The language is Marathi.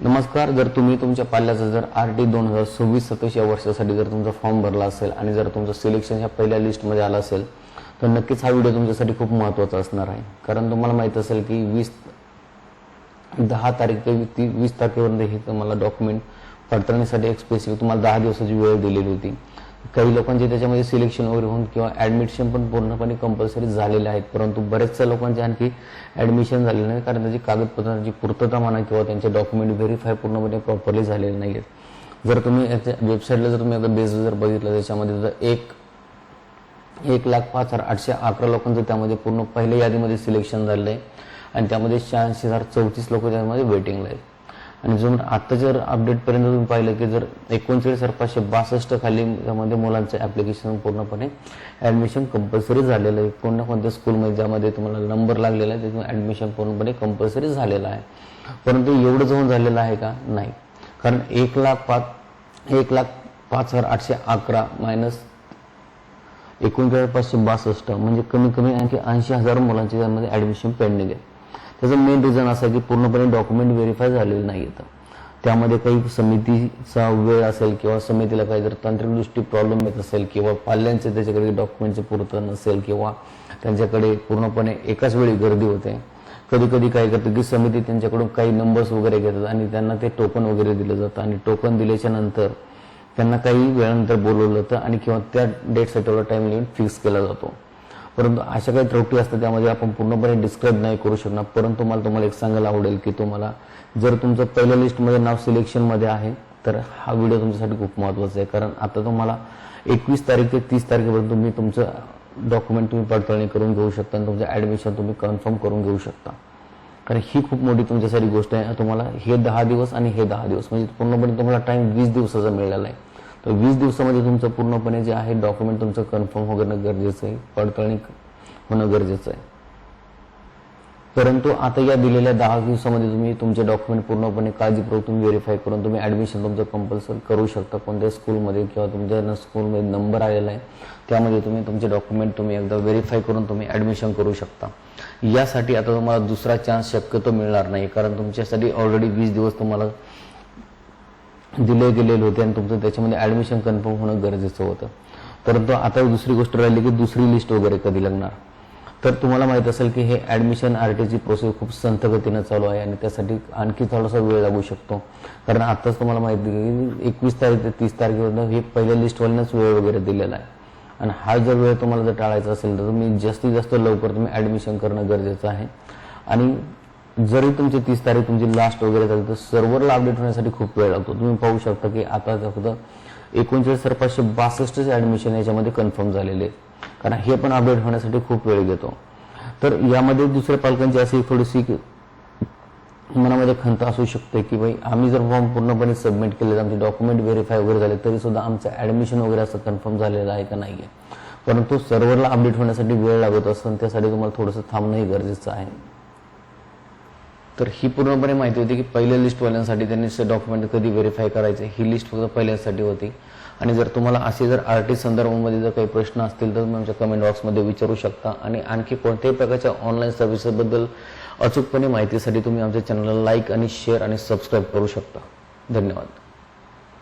नमस्कार. जर तुम्ही तुमच्या पाल्याचा जर RT 2026-27 या वर्षासाठी जर तुमचा फॉर्म भरला असेल आणि जर तुमचं सिलेक्शन ह्या पहिल्या लिस्टमध्ये आलं असेल तर नक्कीच हा व्हिडिओ तुमच्यासाठी खूप महत्त्वाचा असणार आहे. कारण तुम्हाला माहीत असेल की 10 तारीख ते 20 तारखेपर्यंत हे तुम्हाला डॉक्युमेंट पडताळणीसाठी एक स्पेसिफिक तुम्हाला 10 दिवसाची वेळ दिलेली होती. काही लोकांचे त्याच्यामध्ये सिलेक्शन वगैरे होऊन किंवा ॲडमिशन पण पूर्णपणे कंपल्सरी झालेले आहेत, परंतु बरेचशा लोकांचे आणखी ॲडमिशन झालेलं नाही कारण त्याची कागदपत्रांची पूर्तता म्हणा किंवा त्यांचे डॉक्युमेंट व्हेरीफाय पूर्णपणे प्रॉपरली झालेले नाही आहेत. जर तुम्ही याच्या वेबसाईटला जर तुम्ही आता बेस जर बघितलं त्याच्यामध्ये जर 1,05,811 लोकांचं त्यामध्ये पूर्ण पहिल्या यादीमध्ये सिलेक्शन झालेलं आहे आणि त्यामध्ये 86,034 लोक त्यामध्ये वेटिंगला आहेत. आणि जर आता जर अपडेटपर्यंत तुम्ही पाहिलं की जर 39,562 खाली त्यामध्ये मुलांचं ॲप्लिकेशन पूर्णपणे ॲडमिशन कंपल्सरी झालेलं आहे. कोणत्या स्कूलमध्ये ज्यामध्ये तुम्हाला नंबर लागलेला आहे त्याच्यामुळे ॲडमिशन पूर्णपणे कंपल्सरी झालेलं आहे. परंतु एवढं जाऊन झालेलं आहे का? नाही. कारण 1,05,811 मायनस 39,562 म्हणजे कमी आणखी 80,000 मुलांचे त्यामध्ये ॲडमिशन पेंडिंग आहे. त्याचं मेन रिझन असं आहे की पूर्णपणे डॉक्युमेंट व्हेरीफाय झालेलं नाही आहेत. त्यामध्ये काही समितीचा वेळ असेल किंवा समितीला काही जर तांत्रिकदृष्टी प्रॉब्लेम येत असेल किंवा पाल्यांचे त्याच्याकडे डॉक्युमेंटचे पूर्तता नसेल किंवा त्यांच्याकडे पूर्णपणे एकाच वेळी गर्दी होते. कधी काय करतं की समिती त्यांच्याकडून काही नंबर्स वगैरे घेतात आणि त्यांना ते टोकन वगैरे दिलं जातं आणि टोकन दिल्याच्या नंतर त्यांना काही वेळानंतर बोलवलं जातं आणि किंवा त्या डेटसाठी एवढा टाईम लिमिट फिक्स केला जातो. परंतु अशा काही त्रुटी असतात त्यामध्ये आपण पूर्णपणे डिस्क्राईब नाही करू शकणार. परंतु मला तुम्हाला एक सांगायला आवडेल की तुम्हाला जर तुमचं पहिल्या लिस्टमध्ये नाव सिलेक्शनमध्ये आहे तर हा व्हिडिओ तुमच्यासाठी खूप महत्त्वाचा आहे. कारण आता तुम्हाला 21 तारीख ते 30 तारखेपर्यंत तुम्ही तुमचं डॉक्युमेंट तुम्ही पडताळणी करून घेऊ शकता आणि तुमचं ॲडमिशन तुम्ही कन्फर्म करून घेऊ शकता. कारण ही खूप मोठी तुमच्यासाठी गोष्ट आहे. तुम्हाला हे 10 दिवस आणि हे 10 दिवस म्हणजे पूर्णपणे तुम्हाला टाईम 20 दिवसाचा मिळालेला आहे. तर 20 दिवसामध्ये तुमचं पूर्णपणे जे आहे डॉक्युमेंट तुमचं कन्फर्म होणं गरजेचं आहे, पडताळणी होणं गरजेचं आहे. परंतु आता या दिलेल्या 10 दिवसामध्ये तुम्ही तुमचे डॉक्युमेंट पूर्णपणे काळजीपूर्वक तुम्ही व्हेरीफाय करून तुम्ही ॲडमिशन तुमचं कंपल्सरी करू शकता. कोणत्या स्कूलमध्ये किंवा तुमच्या स्कूलमध्ये नंबर आलेला आहे त्यामध्ये तुम्ही तुमचे डॉक्युमेंट तुम्ही एकदा व्हेरीफाय करून तुम्ही ॲडमिशन करू शकता. यासाठी आता तुम्हाला दुसरा चान्स शक्यतो मिळणार नाही कारण तुमच्यासाठी ऑलरेडी 20 दिवस तुम्हाला दिले गेलेले होते आणि तुमचं त्याच्यामध्ये ॲडमिशन कन्फर्म होणं गरजेचं होतं. परंतु आता दुसरी गोष्ट राहिली की दुसरी लिस्ट वगैरे कधी लागणार. तर तुम्हाला माहीत असेल की हे ॲडमिशन RTची प्रोसेस खूप संथ गतीनं चालू आहे आणि त्यासाठी आणखी थोडासा वेळ लागू शकतो. कारण आत्ताच तुम्हाला माहिती आहे की 21 तारीख ते 30 तारखेपर्यंत हे पहिल्या लिस्टवाल्यांनाच वेळ वगैरे दिलेला आहे. आणि हा जर वेळ तुम्हाला जर टाळायचा असेल तर तुम्ही जास्तीत जास्त लवकर तुम्ही ॲडमिशन करणं गरजेचं आहे. आणि जरी तुमची 30 तारीख तुमची लास्ट वगैरे झाली तर सर्व्हरला अपडेट होण्यासाठी खूप वेळ लागतो. तुम्ही पाहू शकता की आता फक्त 39,562 ॲडमिशन याच्यामध्ये कन्फर्म झालेले आहेत. कारण हे पण अपडेट होण्यासाठी खूप वेळ घेतो. तर यामध्ये दुसऱ्या पालकांची अशी थोडीशी मनामध्ये खंत असू शकते की भाई आम्ही जर फॉर्म पूर्णपणे सबमिट केले आमचे डॉक्युमेंट व्हेरीफाय वगैरे झाले तरी सुद्धा आमचं ॲडमिशन वगैरे असं कन्फर्म झालेलं आहे का नाही आहे. परंतु सर्व्हरला अपडेट होण्यासाठी वेळ लागत असतो त्यासाठी तुम्हाला थोडंसं थांबणंही गरजेचं आहे. तर ही पूर्णपणे माहिती होती की पहिल्या लिस्टवाल्यांसाठी त्यांनी डॉक्युमेंट कधी व्हेरीफाय करायचे. ही लिस्ट फक्त पहिल्यांसाठी होती. आणि जर तुम्हाला असे जर RT संदर्भामध्ये जर काही प्रश्न असतील तर तुम्ही आमच्या कमेंट बॉक्समध्ये विचारू शकता. आणि आणखी कोणत्याही प्रकारच्या ऑनलाईन सर्व्हिसेसबद्दल अचूकपणे माहितीसाठी तुम्ही आमच्या चॅनलला लाईक आणि शेअर आणि सबस्क्राईब करू शकता. धन्यवाद.